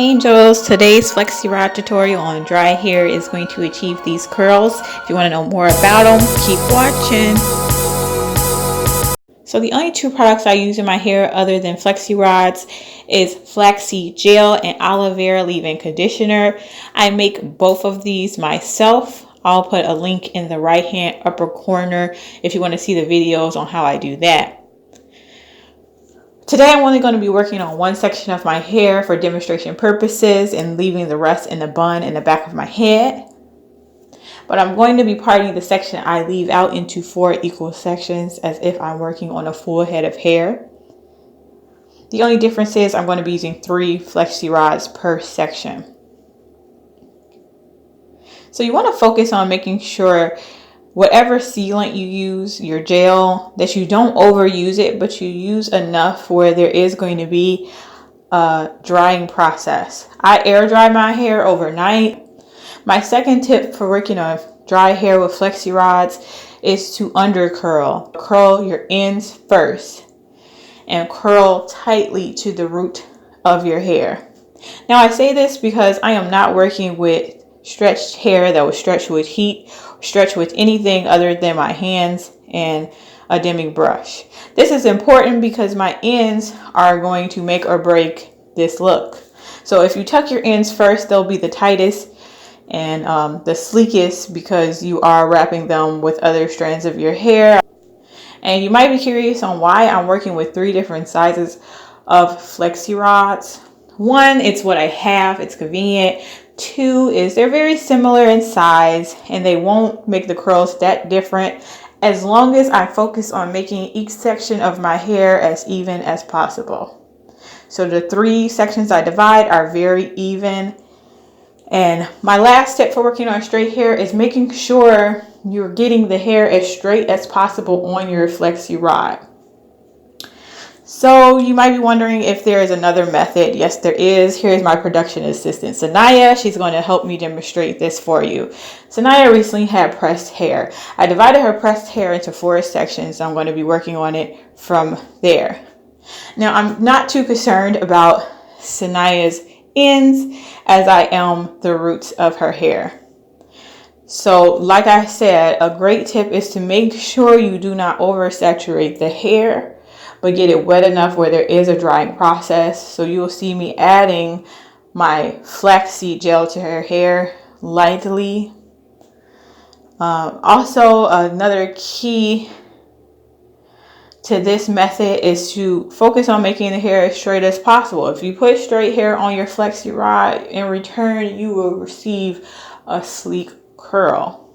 Angels, today's Flexi Rod tutorial on dry hair is going to achieve these curls. If you want to know more about them, keep watching. So the only two products I use in my hair other than Flexi Rods is Flexi Gel and Aloe Vera Leave-In Conditioner. I make both of these myself. I'll put a link in the right hand upper corner if you want to see the videos on how I do that. Today I'm only going to be working on one section of my hair for demonstration purposes and leaving the rest in the bun in the back of my head. But I'm going to be parting the section I leave out into 4 equal sections as if I'm working on a full head of hair. The only difference is I'm going to be using 3 Flexi Rods per section. So you want to focus on making sure whatever sealant you use, your gel, that you don't overuse it, but you use enough where there is going to be a drying process. I air dry my hair overnight. My second tip for working on dry hair with Flexi Rods is to under curl. Curl your ends first and curl tightly to the root of your hair. Now I say this because I am not working with stretched hair that was stretched with heat, stretched with anything other than my hands and a dimming brush. This is important because my ends are going to make or break this look. So if you tuck your ends first, they'll be the tightest and the sleekest because you are wrapping them with other strands of your hair. And you might be curious on why I'm working with 3 different sizes of Flexi Rods. 1, it's what I have, it's convenient. 2 is they're very similar in size and they won't make the curls that different as long as I focus on making each section of my hair as even as possible. So the 3 sections I divide are very even. And my last tip for working on straight hair is making sure you're getting the hair as straight as possible on your Flexi Rod. So you might be wondering if there is another method. Yes, there is. Here's my production assistant, Sanaya. She's going to help me demonstrate this for you. Sanaya recently had pressed hair. I divided her pressed hair into 4 sections. I'm going to be working on it from there. Now, I'm not too concerned about Sanaya's ends as I am the roots of her hair. So like I said, a great tip is to make sure you do not oversaturate the hair, but get it wet enough where there is a drying process. So you will see me adding my flaxseed gel to her hair lightly. Also, another key to this method is to focus on making the hair as straight as possible. If you put straight hair on your Flexi Rod, in return you will receive a sleek curl.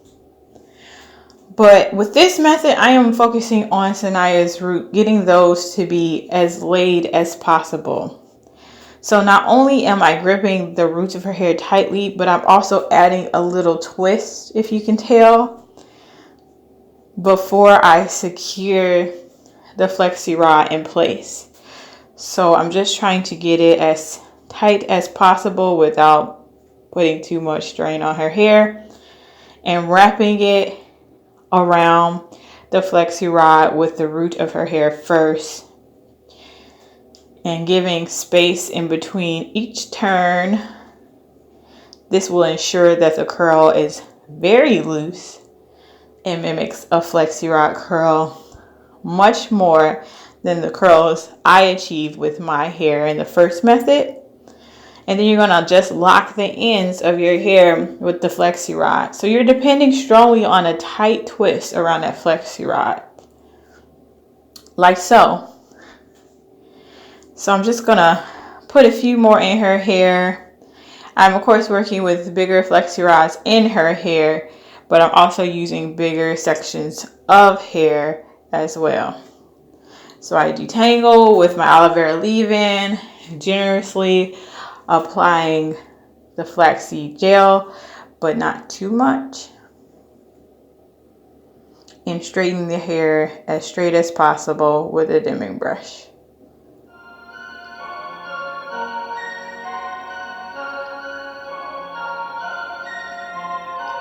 But with this method, I am focusing on Sanaya's root, getting those to be as laid as possible. So not only am I gripping the roots of her hair tightly, but I'm also adding a little twist, if you can tell, before I secure the Flexi Rod in place. So I'm just trying to get it as tight as possible without putting too much strain on her hair and wrapping it around the Flexi Rod with the root of her hair first and giving space in between each turn. This will ensure that the curl is very loose and mimics a Flexi Rod curl much more than the curls I achieved with my hair in the first method. And then you're going to just lock the ends of your hair with the Flexi Rod. So you're depending strongly on a tight twist around that Flexi Rod. Like so. So I'm just going to put a few more in her hair. I'm of course working with bigger Flexi Rods in her hair, but I'm also using bigger sections of hair as well. So I detangle with my aloe vera leave-in, generously applying the flaxseed gel, but not too much, and straightening the hair as straight as possible with a dimming brush.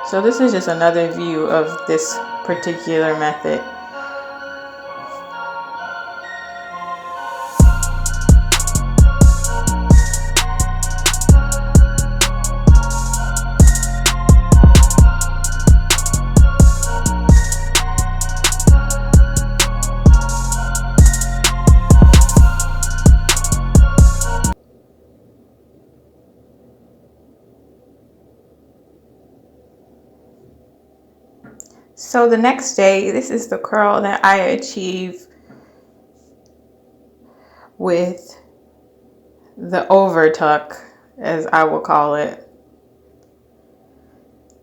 So this is just another view of this particular method. So the next day, this is the curl that I achieve with the over tuck, as I will call it.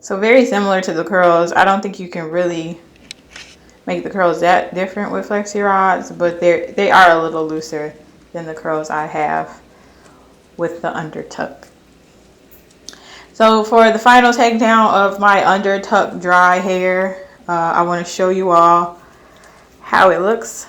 So very similar to the curls. I don't think you can really make the curls that different with Flexi rods, but they are a little looser than the curls I have with the under tuck. So for the final takedown of my under tuck dry hair, I want to show you all how it looks.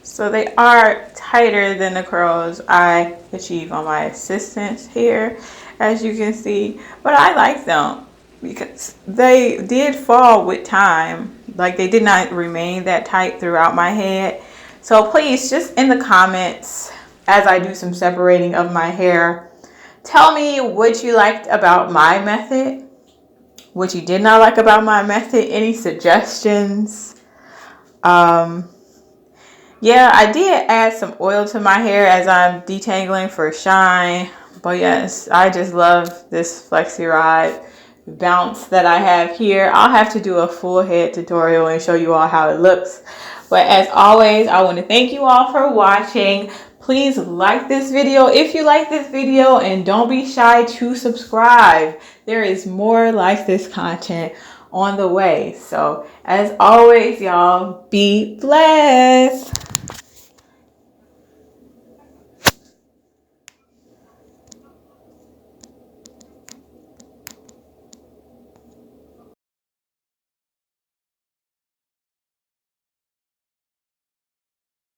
So they are tighter than the curls I achieve on my assistant's hair, as you can see, but I like them because they did fall with time. Like, they did not remain that tight throughout my head. So please, just in the comments, as I do some separating of my hair, tell me what you liked about my method, what you did not like about my method, any suggestions. Yeah, I did add some oil to my hair as I'm detangling for shine. But yes, I just love this Flexi rod bounce that I have here. I'll have to do a full head tutorial and show you all how it looks. But as always, I want to thank you all for watching. Please like this video if you like this video, and don't be shy to subscribe. There is more like this content on the way. So as always, y'all, be blessed.